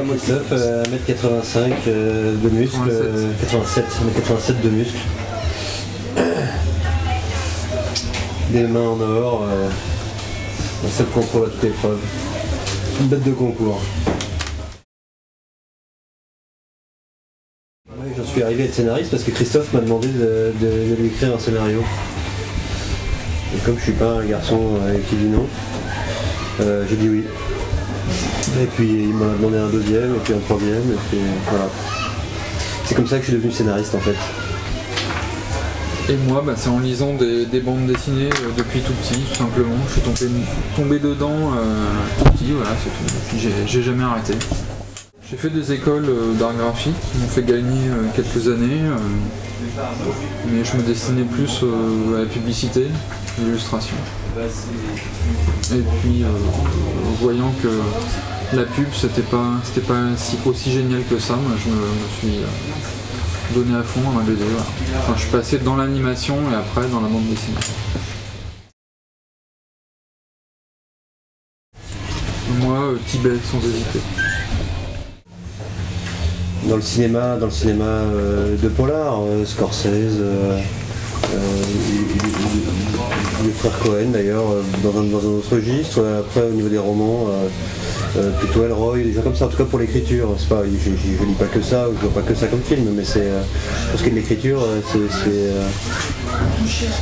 Christophe, 1m85 de muscles, 87 de muscles. Des mains en or, un seul contrôle à toute épreuve. Une bête de concours. Ouais, j'en suis arrivé à être scénariste parce que Christophe m'a demandé de lui écrire un scénario. Et comme je suis pas un garçon qui dit non, j'ai dit oui. Et puis il m'a demandé un deuxième, et puis un troisième, et puis voilà. C'est comme ça que je suis devenu scénariste en fait. Et moi, c'est en lisant des bandes dessinées depuis tout petit, tout simplement. Je suis tombé dedans tout petit, voilà, c'est tout. Et puis j'ai jamais arrêté. J'ai fait des écoles d'art graphique qui m'ont fait gagner quelques années, mais je me destinais plus à la publicité, à l'illustration. Et puis, voyant que la pub, c'était pas aussi génial que ça, moi je me suis donné à fond dans la BD. Voilà. Enfin, je suis passé dans l'animation et après dans la bande dessinée. Moi, Tibet, sans hésiter. Dans le cinéma de polar, Scorsese, le frère Cohen d'ailleurs, dans un autre registre. Après au niveau des romans, plutôt Elroy, des gens comme ça, en tout cas pour l'écriture. C'est pas, je lis pas que ça, je vois pas que ça comme film, mais c'est pour ce qui est de l'écriture,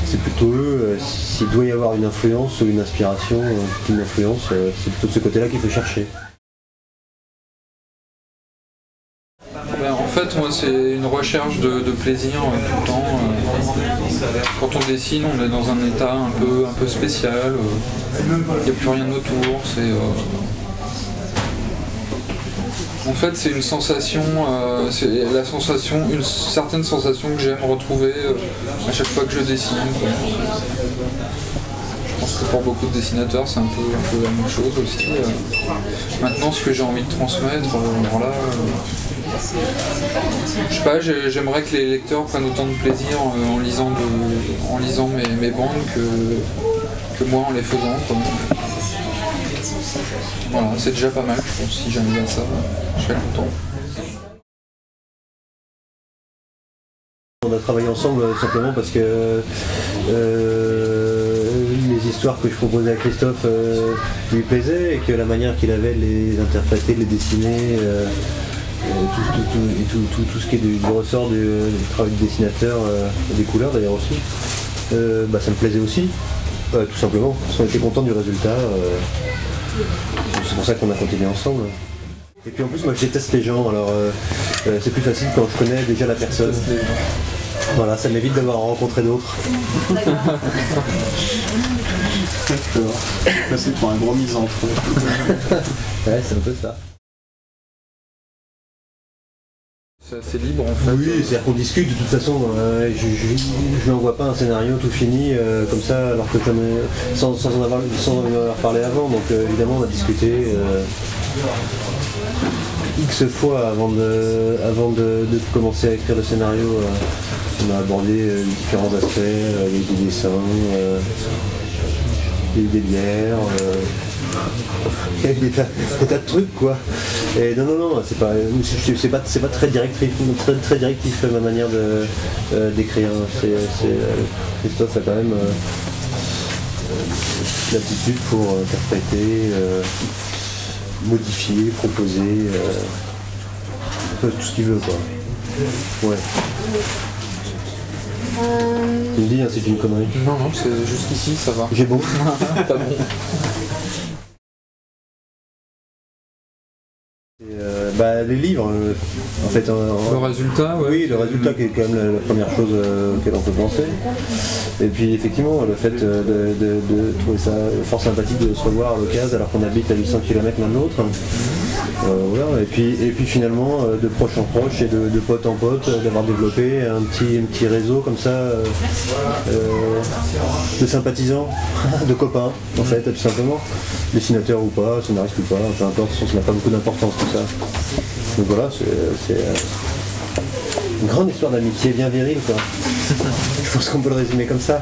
c'est plutôt eux. S'il doit y avoir une influence ou une inspiration, une influence, c'est plutôt de ce côté-là qu'il faut chercher. En fait, moi, c'est une recherche de plaisir tout le temps. Quand on dessine, on est dans un état un peu spécial. Il n'y a plus rien autour. En fait, c'est une sensation, une certaine sensation que j'aime retrouver à chaque fois que je dessine. Je pense que pour beaucoup de dessinateurs, c'est un peu la même chose aussi. Maintenant, ce que j'ai envie de transmettre, voilà. Je sais pas, j'aimerais que les lecteurs prennent autant de plaisir en lisant mes bandes que moi en les faisant. Voilà, c'est déjà pas mal, je pense, si j'arrive à ça, je serais content. On a travaillé ensemble simplement parce que les histoires que je proposais à Christophe lui plaisaient et que la manière qu'il avait de les interpréter, de les dessiner, tout ce qui est du ressort du travail du dessinateur, des couleurs d'ailleurs aussi, ça me plaisait aussi, tout simplement, parce qu'on était content du résultat, c'est pour ça qu'on a continué ensemble. Et puis en plus moi je déteste les gens, alors c'est plus facile quand je connais déjà la personne. Voilà, ça m'évite d'avoir rencontré d'autres. D'accord. Là c'est pour un gros misanthrope. Ouais, c'est un peu ça. C'est assez libre en fait. Oui, c'est-à-dire qu'on discute de toute façon. Je lui envoie pas un scénario tout fini comme ça, alors que sans en avoir parlé avant. Donc évidemment on a discuté X fois avant de commencer à écrire le scénario. On a abordé les différents aspects, les dessins, des bières. Il y a des tas de trucs quoi. Et non, c'est pas très directif ma manière d'écrire. Christophe a quand même l'aptitude pour interpréter, modifier, proposer, tout ce qu'il veut quoi. Ouais. Tu me dis hein, c'est une connerie. Non, c'est jusqu'ici ça va. J'ai bon. Pas bon. Les livres, en fait. Le résultat, ouais. Oui, le résultat qui est quand même la première chose auquel on peut penser. Et puis effectivement, le fait de trouver ça fort sympathique de se revoir à l'occasion alors qu'on habite à 800 km l'un de l'autre. Voilà. Et puis finalement, de proche en proche et de pote en pote, d'avoir développé un petit réseau comme ça, de sympathisants, de copains, en fait, tout simplement. Dessinateurs ou pas, scénaristes ou pas, peu importe, ça n'a pas beaucoup d'importance tout ça. Donc voilà, c'est une grande histoire d'amitié bien virile, quoi. Je pense qu'on peut le résumer comme ça.